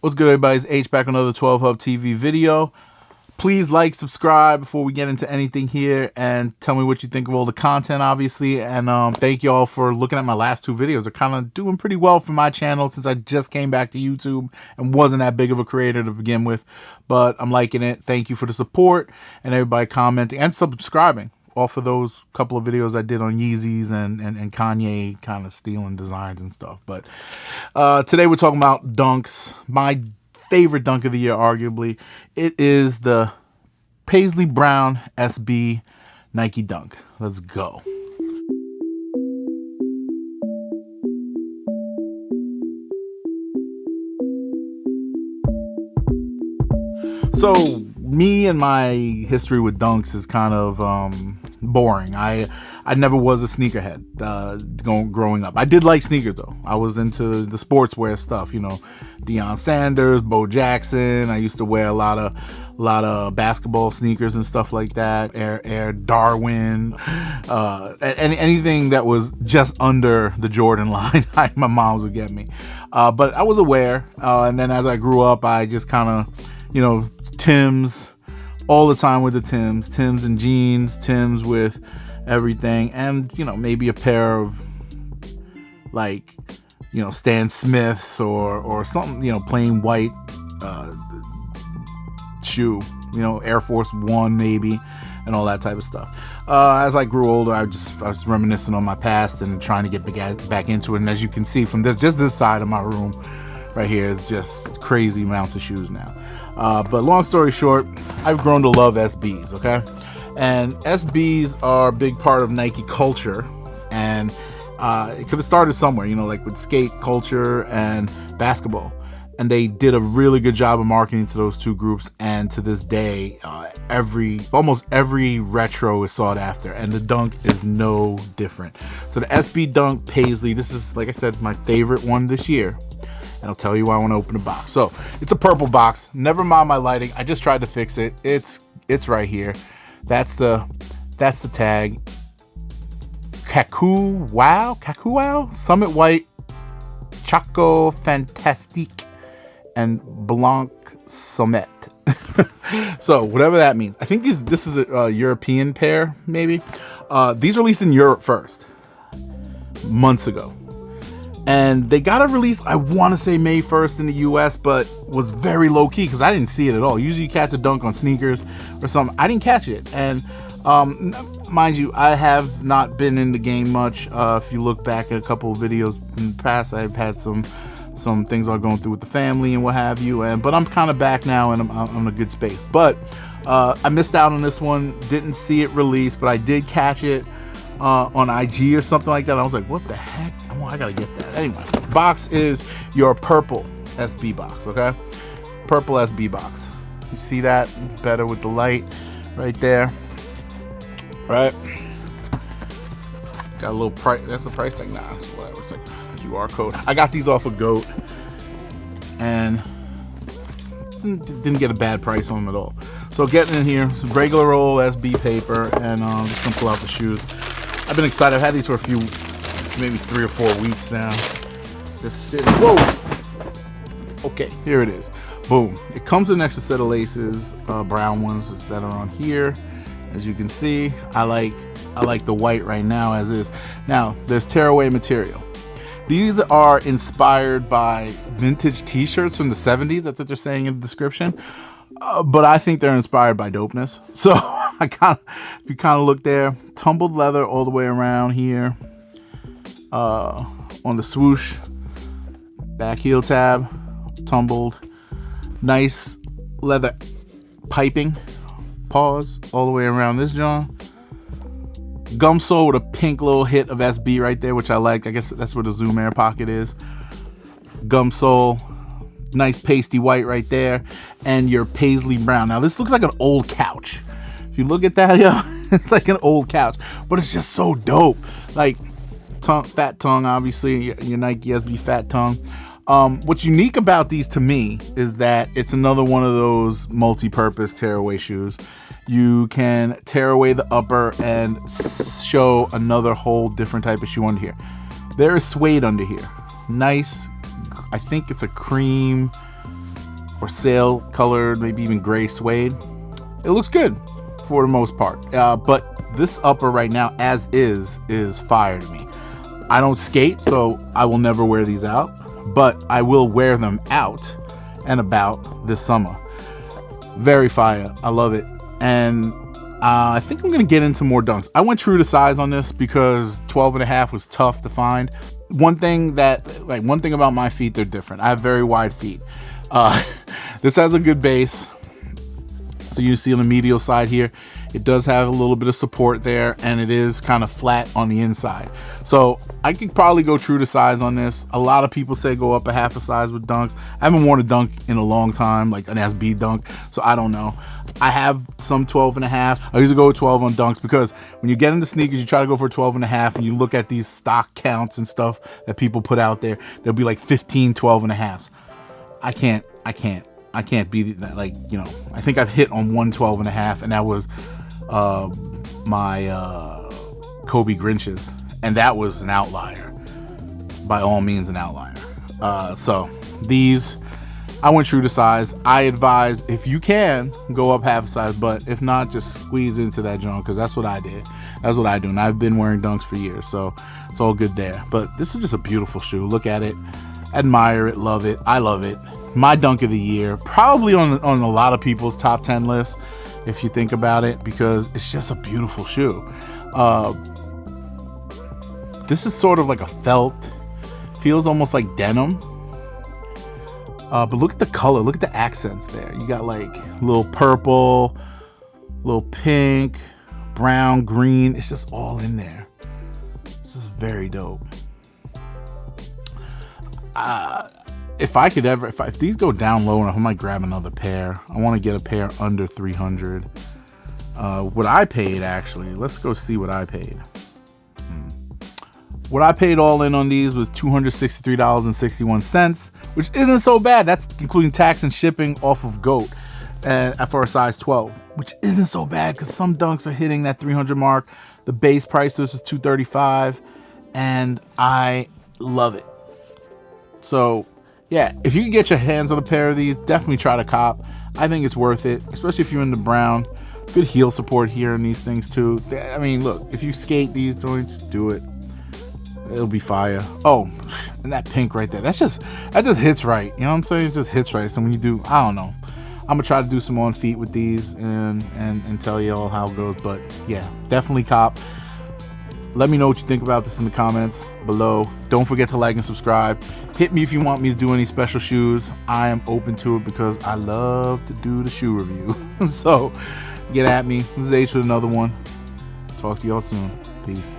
What's good, everybody? It's H back on another 12 Hub TV video. Please like, subscribe before we get into anything here, and tell me what you think of all the content, obviously. And thank you all for looking at my last two videos. They're kind of doing pretty well for my channel since I just came back to YouTube and wasn't that big of a creator to begin with. But I'm liking it. Thank you for the support and everybody commenting and subscribing off of those couple of videos I did on Yeezys and Kanye kind of stealing designs and stuff. But today we're talking about dunks. My favorite dunk of the year, arguably. It is the Paisley Brown SB Nike Dunk. Let's go. So me and my history with dunks is kind of boring. I never was a sneakerhead growing up. I did like sneakers though. I was into the sportswear stuff, you know, Deion Sanders, Bo Jackson. I used to wear a lot of basketball sneakers and stuff like that. Air Darwin, anything that was just under the Jordan line. My moms would get me, but I was aware. And then as I grew up, I just kind of, you know, Timbs all the time with the Timbs and jeans, Timbs with everything, and you know, maybe a pair of like, you know, Stan Smiths or something, you know, plain white shoe, you know, Air Force One maybe, and all that type of stuff. As I grew older, I was reminiscing on my past and trying to get back into it. And as you can see from this side of my room right here is just crazy amounts of shoes now. But long story short, I've grown to love SBs, okay? And SBs are a big part of Nike culture, and it could have started somewhere, you know, like with skate culture and basketball. And they did a really good job of marketing to those two groups, and to this day, almost every retro is sought after, and the Dunk is no different. So the SB Dunk Paisley, this is, like I said, my favorite one this year. And I'll tell you why I want to open the box. So it's a purple box. Never mind my lighting. I just tried to fix it. It's right here. That's the tag. Cacao Wow, Summit White, Choco Fantastique, and Blanc Sommet. So whatever that means. I think this is a European pair, maybe. These released in Europe first, months ago. And they got a release, I want to say May 1st in the US, but was very low key because I didn't see it at all. Usually you catch a dunk on sneakers or something. I didn't catch it. And mind you, I have not been in the game much. If you look back at a couple of videos in the past, I've had some things I'm going through with the family and what have you. But I'm kind of back now, and I'm in a good space. But I missed out on this one. Didn't see it released, but I did catch it on IG or something like that. I was like, what the heck? I gotta get that. Anyway, box is your purple SB box, okay? Purple SB box. You see that? It's better with the light right there. Right? Got a little price. That's the price tag. Nah, it's whatever. It's like a QR code. I got these off of GOAT and didn't get a bad price on them at all. So getting in here, some regular old SB paper, and just gonna pull out the shoes. I've been excited. I've had these for a few, maybe 3 or 4 weeks now. Just sitting. Whoa! Okay, here it is. Boom. It comes with an extra set of laces, brown ones that are on here. As you can see, I like the white right now as is. Now, there's tearaway material. These are inspired by vintage t-shirts from the 70s. That's what they're saying in the description. But I think they're inspired by dopeness. So if you kind of look there, tumbled leather all the way around here. On the swoosh, back heel tab, tumbled. Nice leather piping, pause all the way around this John. Gum sole with a pink little hit of SB right there, which I like. I guess that's where the Zoom Air pocket is. Gum sole. Nice pasty white right there, and your Paisley brown. Now this looks like an old couch. If you look at that, yo, it's like an old couch, but it's just so dope. Like fat tongue, obviously, your Nike SB fat tongue. What's unique about these to me is that it's another one of those multi-purpose tearaway shoes. You can tear away the upper and show another whole different type of shoe under here. There is suede under here. Nice. I think it's a cream or sail colored, maybe even gray suede. It looks good for the most part. But this upper right now, as is fire to me. I don't skate, so I will never wear these out, but I will wear them out and about this summer. Very fire. I love it. And I think I'm gonna get into more dunks. I went true to size on this because 12.5 was tough to find. One thing about my feet, they're different. I have very wide feet. This has a good base. So you see on the medial side here, it does have a little bit of support there, and it is kind of flat on the inside. So I could probably go true to size on this. A lot of people say go up a half a size with dunks. I haven't worn a dunk in a long time, like an SB dunk, so I don't know. I have some 12.5. I usually go with 12 on dunks because when you get into sneakers, you try to go for 12.5, and you look at these stock counts and stuff that people put out there, there'll be like 15 12.5s. I can't beat that. Like, you know, I think I've hit on 1 12.5, and that was my Kobe Grinches, and that was an outlier, by all means an outlier. So these, I went true to size. I advise, if you can, go up half a size, but if not, just squeeze into that junk, because that's what I did. That's what I do, and I've been wearing dunks for years, so it's all good there. But this is just a beautiful shoe. Look at it, admire it, love it. I love it. My dunk of the year, probably on a lot of people's top 10 lists, if you think about it, because it's just a beautiful shoe. This is sort of like a felt, feels almost like denim. But look at the color, look at the accents there. You got like a little purple, little pink, brown, green. It's just all in there. This is very dope. If these go down low enough, I might grab another pair. I want to get a pair under 300. What I paid, actually, let's go see what I paid. What I paid all in on these was $263.61, which isn't so bad. That's including tax and shipping off of GOAT, and for a size 12, which isn't so bad because some dunks are hitting that 300 mark. The base price to this was $235, and I love it. So yeah, if you can get your hands on a pair of these, definitely try to cop. I think it's worth it, especially if you're in the brown. Good heel support here in these things too. I mean, look, if you skate these joints, do it. It'll be fire. Oh, and that pink right there, that just hits right. You know what I'm saying? It just hits right. So when you do, I don't know. I'm gonna try to do some on feet with these and tell you all how it goes. But yeah, definitely cop. Let me know what you think about this in the comments below. Don't forget to like and subscribe. Hit me if you want me to do any special shoes. I am open to it because I love to do the shoe review. So get at me. This is H with another one. Talk to y'all soon. Peace.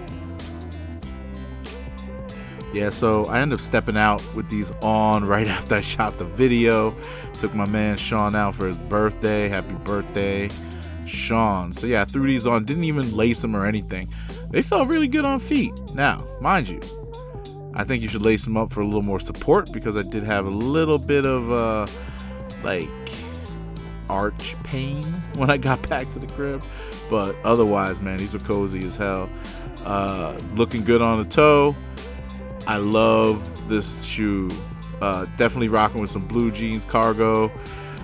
Yeah, so I ended up stepping out with these on right after I shot the video. Took my man Sean out for his birthday. Happy birthday, Sean. So yeah, I threw these on. Didn't even lace them or anything. They felt really good on feet. Now, mind you, I think you should lace them up for a little more support because I did have a little bit of like arch pain when I got back to the crib. But otherwise, man, these were cozy as hell. Looking good on the toe. I love this shoe. Definitely rocking with some blue jeans, cargo.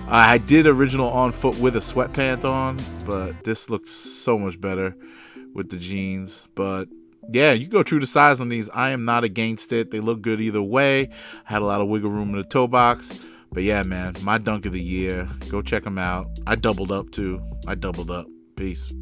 I did original on foot with a sweatpant on, but this looks so much better with the jeans. But yeah, you go true to size on these. I am not against it. They look good either way. I had a lot of wiggle room in the toe box. But yeah, man, my dunk of the year. Go check them out. I doubled up too. Peace.